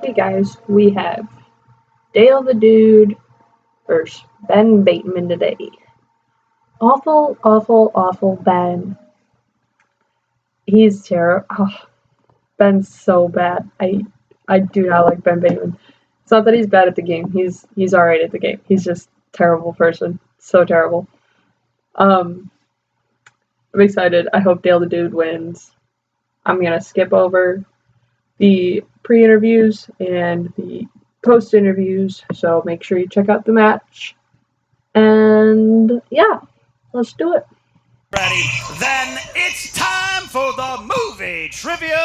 Hey guys, we have Dale the Dude versus Ben Bateman today. Awful, awful, awful Ben. He's terrible. Oh, Ben's so bad. I do not like Ben Bateman. It's not that he's bad at the game. He's alright at the game. He's just a terrible person. So terrible. I'm excited. I hope Dale the Dude wins. I'm gonna skip over the pre-interviews and the post-interviews, so make sure you check out the match. And yeah, let's do it. Ready? Then it's time for the movie trivia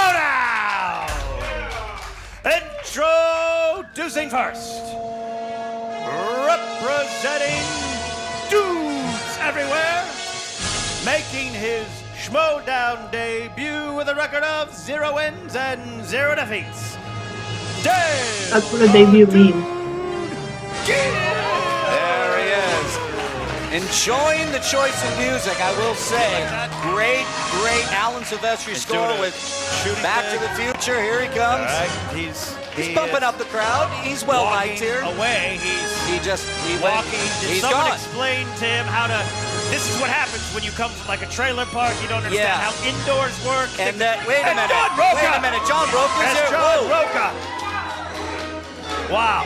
Schmoedown! Introducing first, representing dudes everywhere, making his Schmoedown debut with a record of 0 wins and 0 defeats. Dale! That's what a debut means. There he is. Enjoying the choice of music, I will say. Great Alan Silvestri score with Back to the Future. Here he comes. All right, he's bumping up the crowd. He's well liked here. Away, He's walking. Did He's someone gone. explain to him how to? This is what happens when you come from like a trailer park. You don't understand how indoors work. And wait a minute, John Roca's here. John Roca. Wow.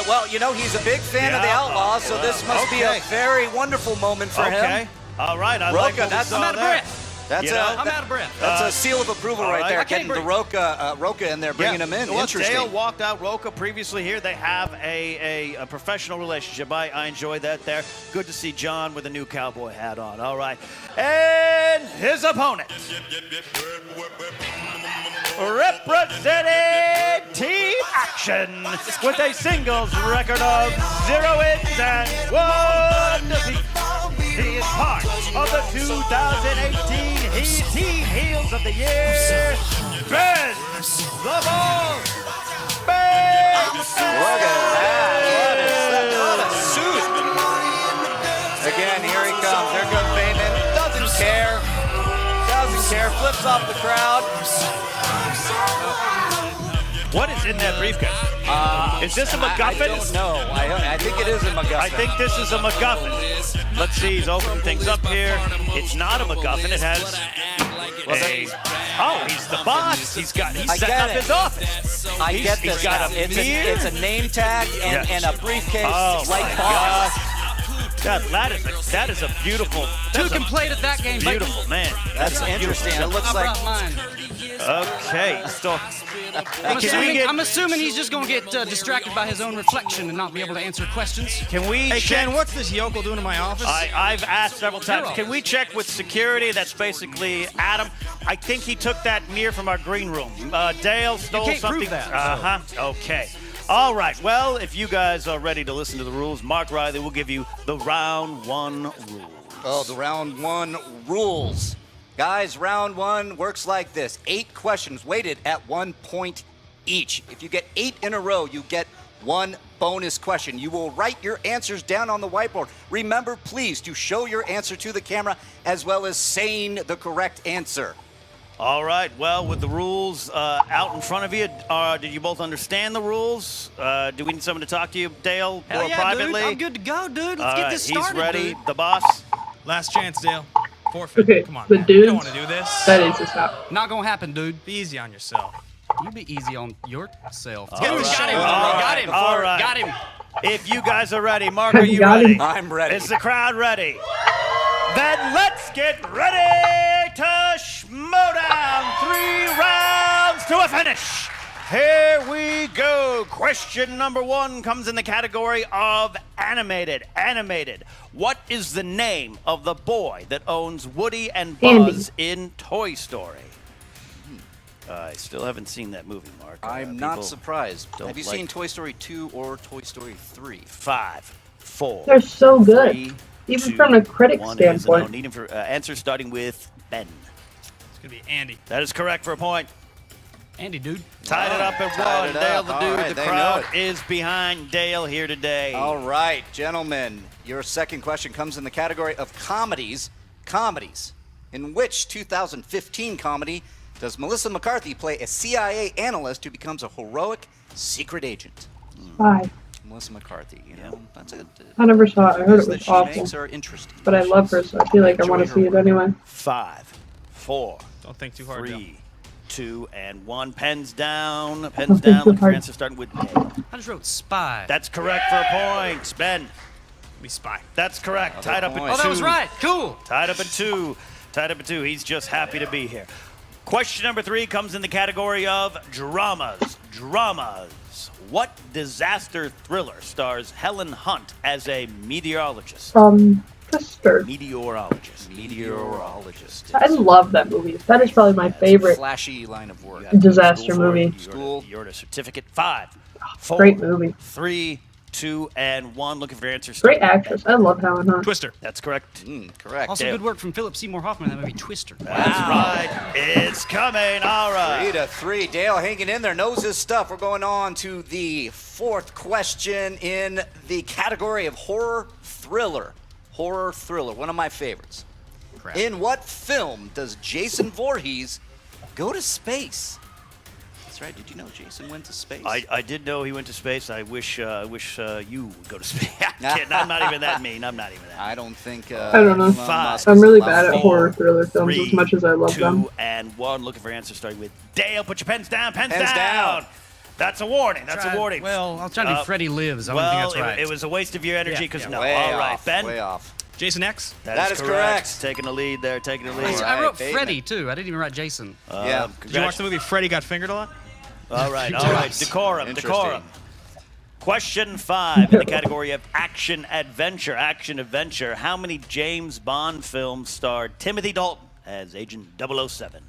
Well, you know, he's a big fan of the Outlaws, so this must be a very wonderful moment for him. All right. I Roca, like what we that's saw I'm out of there. breath. That's I'm out of breath. That's a seal of approval right there. Getting the Roca in there, bringing him in. Well, Interesting. Dale walked out Roca previously here. They have a professional relationship. I enjoy that there. Good to see John with a new cowboy hat on. All right. And his opponent, representing Team Action with a singles record of 0 wins and 1 defeat. He is part of the 2018 Team Heels of the Year, Ben the Ball Bateman. Look at that. What a suit. Again, here he comes. There goes Bateman. Doesn't care. Flips off the crowd. What is in that briefcase? Is this a MacGuffin? I don't know. I think it is a MacGuffin. I think this is a MacGuffin. Let's see, he's opening things up here. It's not a MacGuffin. It has he's the boss. He's setting up his office. I get this. He's got a mirror. It's a name tag and a briefcase. Oh like my boss. gosh. That is a beautiful. Two can play at that game. Beautiful, man. That's interesting. It looks like. Mine. Okay, so I'm assuming he's just going to get distracted by his own reflection and not be able to answer questions. Can we Hey, check? Ken, what's this yokel doing in my office? I've asked several times. Can we check with security? That's basically Adam. I think he took that mirror from our green room. Dale stole can't something. prove that, Okay. All right. Well, if you guys are ready to listen to the rules, Mark Riley will give you the round 1 rules. Oh, the round 1 rules. Guys, round 1 works like this. 8 questions weighted at 1 point each. If you get 8 in a row, you get 1 bonus question. You will write your answers down on the whiteboard. Remember, please, to show your answer to the camera as well as saying the correct answer. All right. Well, with the rules out in front of you, did you both understand the rules? Do we need someone to talk to you, Dale, Hell or yeah, privately? dude. I'm good to go, dude. Let's get this started, He's ready. dude. The boss. Last chance, Dale. Forfeit. Okay, Come on, the man. You dudes, don't want to do this. that needs to stop. Not going to happen, dude. Be easy on yourself. You be easy on yourself. All right. Got him. All Got right. him. All right. Got him. If you guys are ready, Mark, are you Got ready? him. I'm ready. Is the crowd ready? Then let's get ready to Schmoedown. 3 rounds to a finish. Here we go. Question number 1 comes in the category of animated. Animated. What is the name of the boy that owns Woody and Buzz in Toy Story? I still haven't seen that movie, Mark. I'm not surprised. don't Have you like- seen Toy Story 2 or Toy Story 3? 5, 4. They're so good. 3, Even 2, from a critic 1 is a no. standpoint. Need him for answer starting with Ben. It's going to be Andy. That is correct for a point. Andy, dude. Tied it up at Tied 1. it Dale up. the All dude. right, The they crowd know is behind Dale here today. All right, gentlemen, your second question comes in the category of comedies. Comedies. In which 2015 comedy does Melissa McCarthy play a CIA analyst who becomes a heroic secret agent? 5. Melissa McCarthy, you know, that's a. I never saw it. I heard it that was she awful. makes are interesting. But I love her, so I feel like I want to see it anyway. 5, 4, Don't think too hard, Dale. 3, 2, and 1. Pens down. Pens down. Looking for answers starting with Dale. I just wrote spy. That's correct for a point. Ben. We spy. That's correct. Another Tied up at point. 2. Oh, that was right. Cool. Tied up at 2. Tied up at 2. He's just happy to be here. Question number 3 comes in the category of dramas. Dramas. What disaster thriller stars Helen Hunt as a meteorologist? Twister. Meteorologist. I love that movie. That is probably my favorite Flashy line of work. disaster movie. You're a certificate. 5, 4, Great movie. 3, 2, and 1. Looking for answers. Great actress. I love Helen Hunt. Twister. That's correct. Correct. Also, Dale. good work from Philip Seymour Hoffman in that movie Twister. That's right. It's coming. All right. 3-3. Dale hanging in there, knows his stuff. We're going on to the 4th question in the category of horror thriller. Horror thriller, one of my favorites. Crap. In what film does Jason Voorhees go to space? That's right. Did you know Jason went to space? I did know he went to space. I wish you would go to space. I'm kidding. I'm not even that mean. I'm not even that mean. I don't think. I don't know. Elon Musk I'm is really allowed bad at to- horror thriller films 3, as much as I love 2, them. and 1. Looking for answers starting with Dale. Put your pens down. Pens Pens down. That's a warning. That's a warning. Well, I'll try to do Freddy Lives. I don't Well, think that's right. it was a waste of your energy because no. Way All right, off, Ben. Way off. Jason X. That is correct. Taking the lead there. Taking the lead. All I right, wrote Bateman. Freddy, too. I didn't even write Jason. Yeah. Did you watch the movie Freddy Got Fingered a lot? All right. All right. Decorum. Interesting. Decorum. Question 5 in the category of action adventure. Action adventure. How many James Bond films starred Timothy Dalton as Agent 007?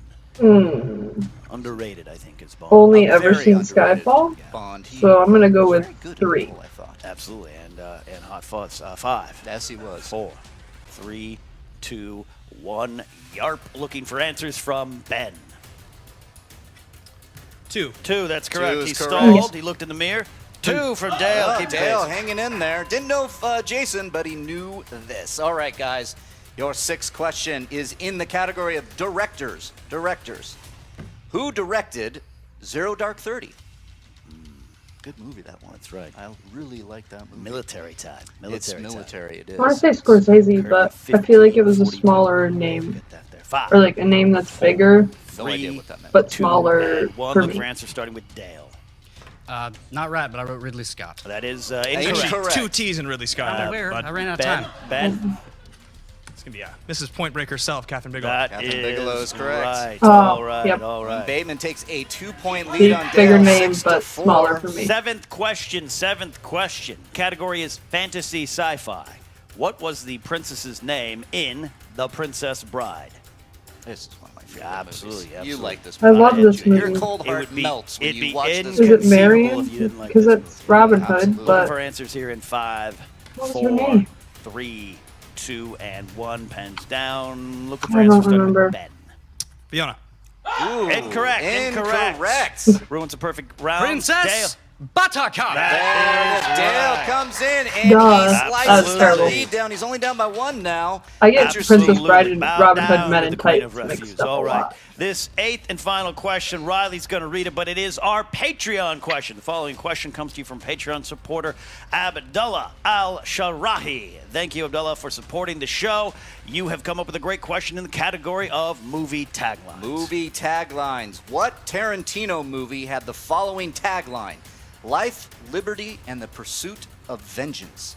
Underrated, I think, is Bond. Only ever Very seen underrated. Skyfall, Bond. He so I'm gonna go was with very good in 3. role, I thought. Absolutely, and hot fuzz. 5, Yes, he was. 4, 3, 2, 1. Yarp looking for answers from Ben. 2. 2, that's correct. 2 is He correct. stalled. He looked in the mirror. 2 from Dale. Oh, Keep Dale pace. hanging in there. Didn't know Jason, but he knew this. All right, guys. Your 6th question is in the category of directors. Directors. Who directed Zero Dark 30? Good movie, that one. That's right. I really like that movie. Military time. It's Military time. military, it I want to is. say Scorsese, but I feel like it was a 42. smaller name. Get that there. 5, Or like a name that's bigger, No idea what that meant. but 2, smaller and 1. for Look me. for answers starting with Dale. Not right, but I wrote Ridley Scott. That is Incorrect. incorrect. 2 T's in Ridley Scott. there, Where? bud. I ran out of Ben. time. Ben. It's gonna be Mrs. Point Break herself, Catherine Bigelow. That Catherine is Bigelow is correct. Right. Oh, All right. yep. All right. Bateman takes a 2-point lead Big, on Dale. bigger name, 6 to but 4. smaller for me. Seventh question. Category is fantasy sci-fi. What was the princess's name in The Princess Bride? This is one of my favorite Absolutely, movies. You absolutely. like this I movie. love this Your movie. cold It heart would be- melts when it'd you be watch this Is movie. it Conceivable Marion? if you didn't like Because this that's movie. Robin Hood, Absolutely. Looking but for answers here in 5, What was her 4, name? 3, 2, and 1. Pens down. Looking for I answers don't starting remember. with Ben. Fiona. Ooh, Incorrect. Incorrect. Ruins a perfect round. Princess Dale. Buttercup. That is Dale right. comes in and Duh. he That's slices the terrible. lead down. He's only down by 1 now. I get Absolutely. Princess Bride and Bow Robin Hood down Men to in the Queen Tights of mixed Refuge. up All a right. lot. This 8th and final question, Riley's going to read it, but it is our Patreon question. The following question comes to you from Patreon supporter Abdullah Al-Sharahi. Thank you, Abdullah, for supporting the show. You have come up with a great question in the category of movie taglines. Movie taglines. What Tarantino movie had the following tagline? Life, liberty, and the pursuit of vengeance.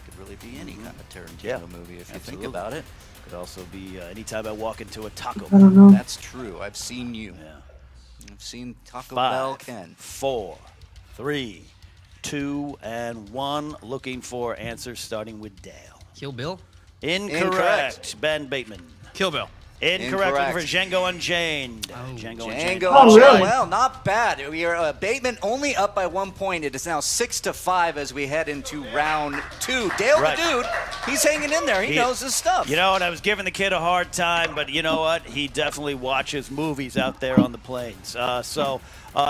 Could really be any kind of Tarantino movie if you think Absolutely. about it. Could also be anytime I walk into a taco I Bell. don't know. That's true. I've seen you. Yeah. I've seen Taco 5, Bell Ken. 4, 3, 2, and 1. Looking for answers starting with Dale. Kill Bill. Incorrect. Incorrect. Ben Bateman. Kill Bill. Incorrect. Looking for Django Unchained. Django Unchained. Django Oh, Unchained. really? Well, not bad. We are Bateman only up by 1 point. It is now 6-5 as we head into round 2. Dale Right. the dude, he's hanging in there. He knows his stuff. You know what? I was giving the kid a hard time, but you know what? He definitely watches movies out there on the plains.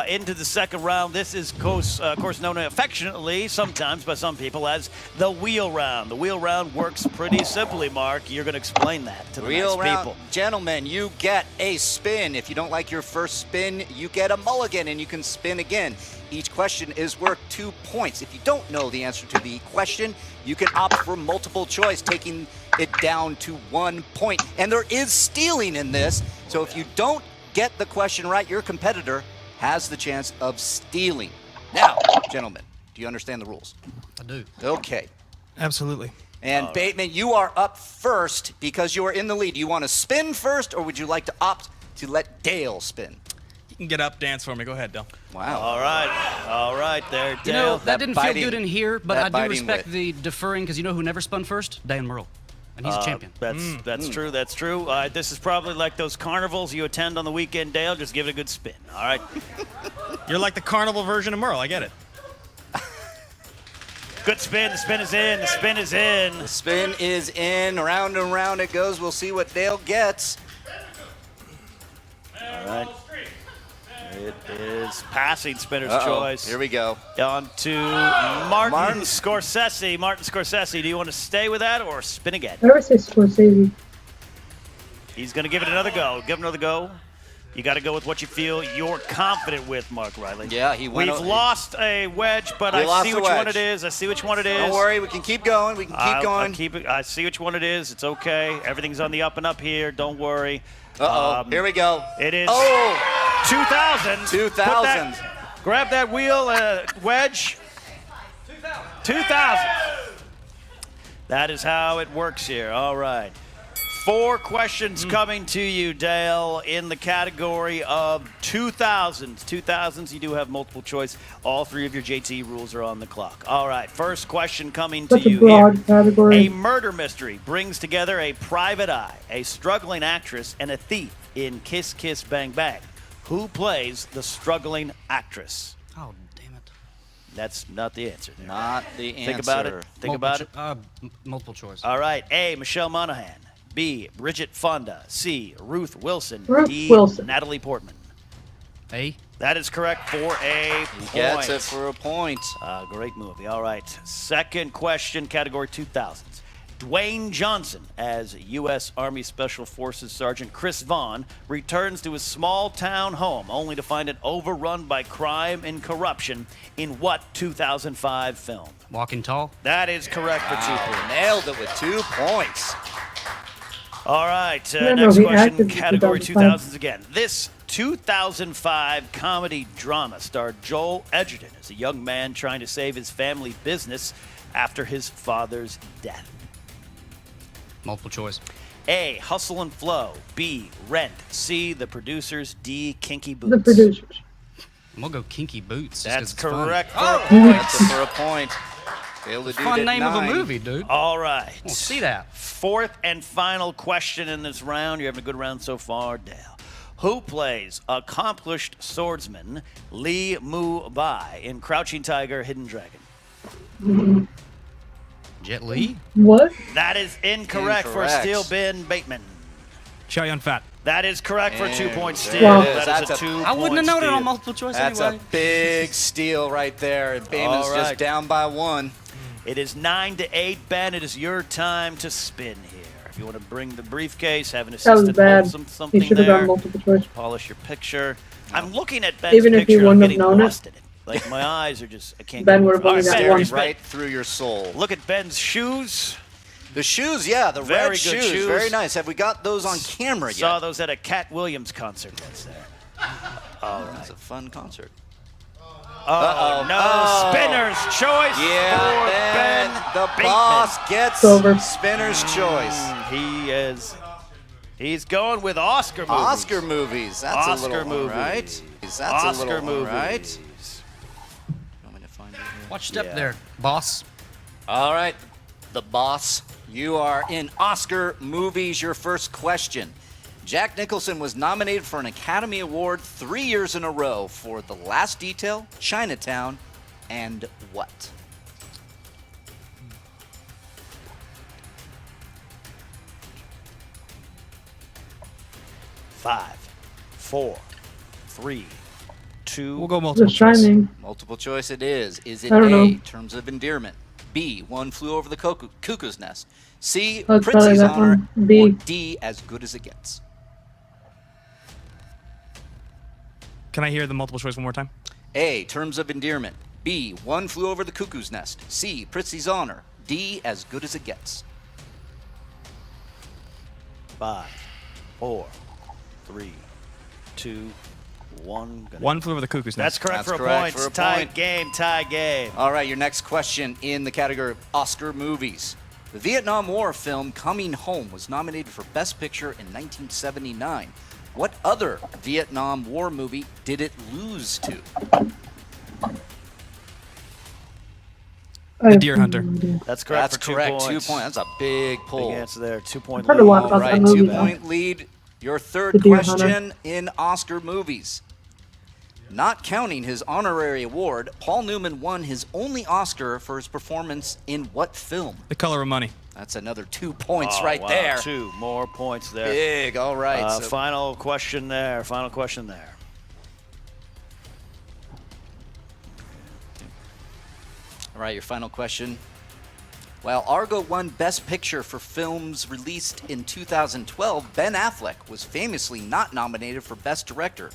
Into the second round. This is, of course, known affectionately sometimes by some people as the wheel round. The wheel round works pretty simply, Mark. You're going to explain that to the Wheel nice round. people. Gentlemen, you get a spin. If you don't like your first spin, you get a mulligan and you can spin again. Each question is worth 2 points. If you don't know the answer to the question, you can opt for multiple choice, taking it down to 1 point. And there is stealing in this, so if you don't get the question right, your competitor has the chance of stealing. Now, gentlemen, do you understand the rules? I do. Okay. Absolutely. And Bateman, you are up first because you are in the lead. Do you want to spin first, or would you like to opt to let Dale spin? You can get up, dance for me. Go ahead, Dale. Wow. All right there, Dale. You know, that didn't feel biting- good in here, but that I do biting respect wit. the deferring because you know who never spun first? Dan Merle. And he's a champion. That's true. That's true. This is probably like those carnivals you attend on the weekend, Dale. Just give it a good spin. All right. You're like the carnival version of Merle. I get it. Good spin. The spin is in. The spin is in. The spin is in. Round and round it goes. We'll see what Dale gets. All right. It is passing spinner's Uh-oh. choice. Here we go. On to Martin Scorsese. Martin Scorsese, do you want to stay with that or spin again? I would say Scorsese. He's going to give it another go. Give it another go. You got to go with what you feel you're confident with, Mark Riley. Yeah, he went. We've lost a wedge, but We I lost see a which one wedge. it is. I see which one it is. Don't worry, we can keep going. We can keep going. I see which one it is. It's okay. Everything's on the up and up here. Don't worry. Uh-oh. Here we go. It is Oh! 2000. 2000. Grab that wheel, wedge. 2000. That is how it works here. All right. 4 questions coming to you, Dale, in the category of 2000s. 2000s, you do have multiple choice. All 3 of your JT rules are on the clock. All right, first question coming to Such a you broad here. category. A murder mystery brings together a private eye, a struggling actress, and a thief in Kiss Kiss Bang Bang. Who plays the struggling actress? Oh, damn it. That's not the answer there. Not the answer. Think about it. Think about it. Multiple choice. All right. A, Michelle Monaghan. B, Bridget Fonda. C, Ruth Wilson. Ruth D, Wilson. Natalie Portman. A. That is correct for a point. Gets it for a point. Great movie. All right. Second question, category 2000s. Dwayne Johnson, as U.S. Army Special Forces Sergeant Chris Vaughn, returns to his small town home only to find it overrun by crime and corruption in what 2005 film? Walking Tall. That is correct for 2 points. Nailed it with 2 points. All right, Yeah, no, next he question, acted in category 2005. 2000s again. This 2005 comedy drama starred Joel Edgerton as a young man trying to save his family business after his father's death. Multiple choice. A, Hustle and Flow. B, Rent. C, The Producers. D, Kinky Boots. The producers. I'm going to go Kinky Boots. just 'cause That's it's fun. correct for a point. Gets it for a point. Dale the dude Fun at name of a 9. movie, dude. All right. We'll see that. Fourth and final question in this round. You're having a good round so far, Dale. Who plays accomplished swordsman Lee Mu Bai in Crouching Tiger, Hidden Dragon? Jet Li. What? That is incorrect for Incorrect. Steel Ben Bateman. Chow Yun Fat. That is correct for 2 points There steal. Wow. it is. That is That's a a- 2 I wouldn't have known it steal. on multiple choice That's anyway. a big steal right there. And Bateman's All right. just down by 1. It is 9-8, Ben. It is your time to spin here. If you want to bring the briefcase, have an That was assistant bad. hold He something should have done there. multiple choice. Polish your picture. I'm looking at Ben's Even if he picture. I'm wouldn't have getting known it. lost in it. Like my eyes are just, I can't Ben get would have All only right, got Ben, one. here's Ben. Right through your soul. Look at Ben's shoes. The shoes, yeah, the Very red good shoes. shoes. Very nice. Have we got those on camera yet? Saw those at a Cat Williams concert once there. All right. It's a fun concert. Oh, no. Oh. Spinner's choice Yeah, for Ben, Ben the Bateman. boss gets Over. Spinner's choice. He's going with Oscar movies. Oscar movies. That's Oscar a little movies. one, right? That's Oscar a little movies. one, right? Want me to find it here? Watch step Yeah. there, boss. All right, the boss. You are in Oscar movies. Your first question. Jack Nicholson was nominated for an Academy Award 3 years in a row for The Last Detail, Chinatown, and what? Five, 4, 3, 2. We'll go The multiple choice. Shining. Multiple choice it is. Is it I don't A, know. Terms of Endearment, B, One Flew Over the Cuckoo's Nest, C, Oh, it's probably Prince's that Honor, one. B. or D, As Good as It Gets? Can I hear the multiple choice one more time? A, Terms of Endearment, B, One Flew Over the Cuckoo's Nest, C, Prince's Honor, D, As Good as It Gets? 5, 4, 3, 2, 1. One Flew Over the Cuckoo's That's Nest. correct, That's for, correct a for a point. Tie point. game, tie game. All right, your next question in the category of Oscar movies. The Vietnam War film Coming Home was nominated for Best Picture in 1979. What other Vietnam War movie did it lose to? I have Deer no Hunter. idea. That's correct That's for 2 correct. points. 2 points. That's a big pull. Big answer there. 2-point Heard a lead. lot All about right, that movie, 2-point lead. Your third The Deer question in Oscar movies. Not counting his honorary award, Paul Newman won his only Oscar for his performance in what film? The Color of Money. That's another 2 points Oh, right wow, there. 2 more points there. Big. All right. so Final question there. Final question there. All right, your final question. While Argo won Best Picture for films released in 2012, Ben Affleck was famously not nominated for Best Director.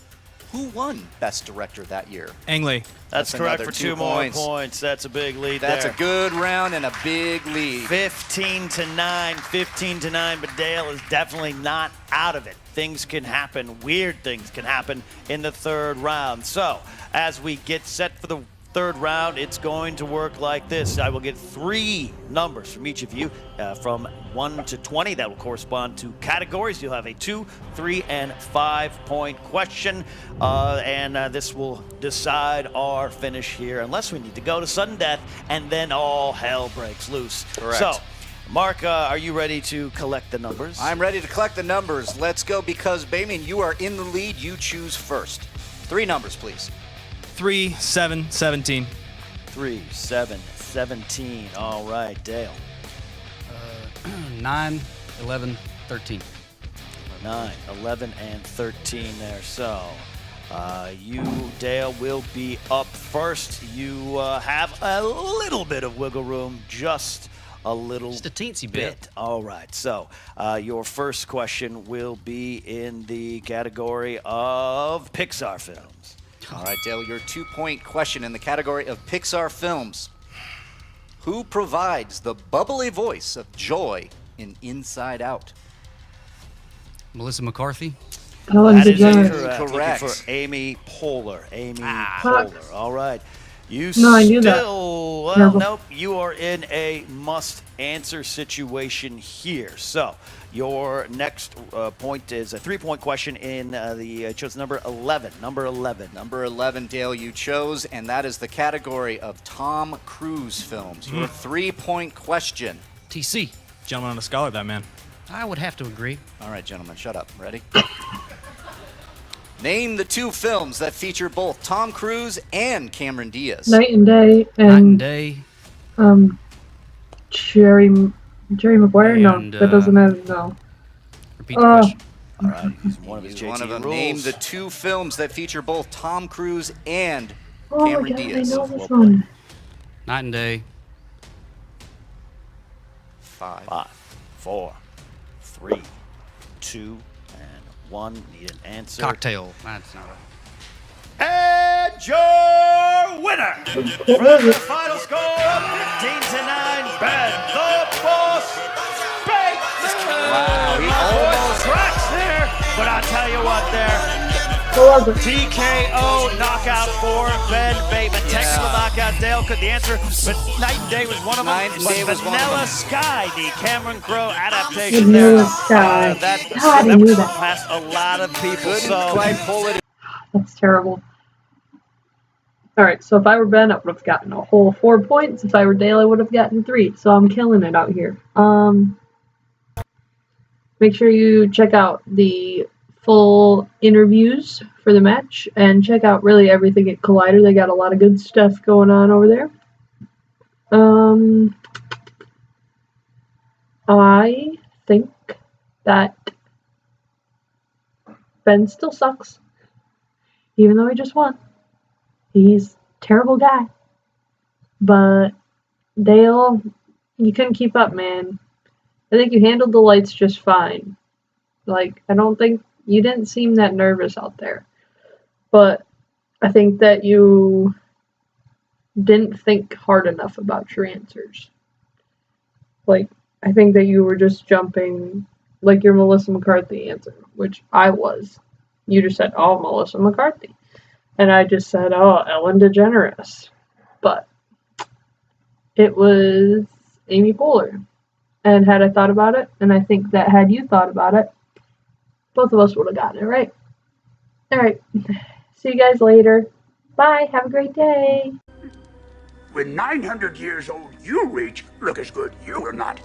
Who won Best Director that year? Ang Lee. That's That's correct another for 2 2 more points. points. That's a big lead That's there. a good round and a big lead. 15-9, 15-9, but Dale is definitely not out of it. Things can happen, weird things can happen in the third round. So, as we get set for the third round, it's going to work like this. I will get 3 numbers from each of you, from 1 to 20. That will correspond to categories. You'll have a 2, 3, and 5-point question, and this will decide our finish here, unless we need to go to sudden death, and then all hell breaks loose. Correct. So, Mark, are you ready to collect the numbers? I'm ready to collect the numbers. Let's go because, Bateman, you are in the lead. You choose first. 3 numbers, please. 3, 7, 17. 3, 7, 17. All right, Dale. 9, 11, 13. 9, 11, and 13 there. So, you, Dale, will be up first. You have a little bit of wiggle room, just a little Just a teensy bit. All right. So, your first question will be in the category of Pixar films. All right, Dale, your 2-point question in the category of Pixar films. Who provides the bubbly voice of joy in Inside Out? Melissa McCarthy. Ellen That is DeGeneres. incorrect. Looking Correct. for Amy Poehler. Amy Fuck. Poehler. All right. You No, I knew that. still, well, Terrible. nope. You are in a must-answer situation here. So, your next point is a 3-point question in the chose number 11. Number 11. Number 11, Dale, you chose, and that is the category of Tom Cruise films. Your 3-point question. TC. Gentleman on a scholar, that man. I would have to agree. All right, gentlemen, shut up. Ready? Name the 2 films that feature both Tom Cruise and Cameron Diaz. Night and Day Night and and Day. Jerry Maguire. And, No, that doesn't matter. No. Repeat the question. All right. He's one of his Use JT one of them. rules. Name the 2 films that feature both Tom Cruise and Oh my Cameron god, Diaz. I know Well this played. one. Night and Day. 5. 5, 4, 3, 2, and 1. Need an answer. Cocktail. That's not right. And your winner What was the it? final score of 15-9, Ben the Boss Bateman. Wow, he almost- cracks there, but I'll tell you what there. What was it? TKO knockout for Ben Bateman. Technical knockout, Dale could the answer, but Night and Day was one of them. Night and Day but was one of Vanilla them. Sky, the Cameron Crowe adaptation Vanilla there. Sky. That God, I knew was that. past a lot of people. Couldn't So quite pull it. That's terrible. Alright, so if I were Ben, I would have gotten a whole 4 points. If I were Dale, I would have gotten 3. So I'm killing it out here. Make sure you check out the full interviews for the match and check out really everything at Collider. They got a lot of good stuff going on over there. I think that Ben still sucks, even though he just won. He's a terrible guy. But Dale, you couldn't keep up, man. I think you handled the lights just fine. Like, I don't think you didn't seem that nervous out there. But I think that you didn't think hard enough about your answers. Like, I think that you were just jumping like your Melissa McCarthy answer, which I was. You just said, oh, Melissa McCarthy. And I just said, oh, Ellen DeGeneres. But it was Amy Poehler. And had I thought about it, and I think that had you thought about it, both of us would have gotten it right. Alright. See you guys later. Bye. Have a great day. When 900 years old you reach, look as good you will not.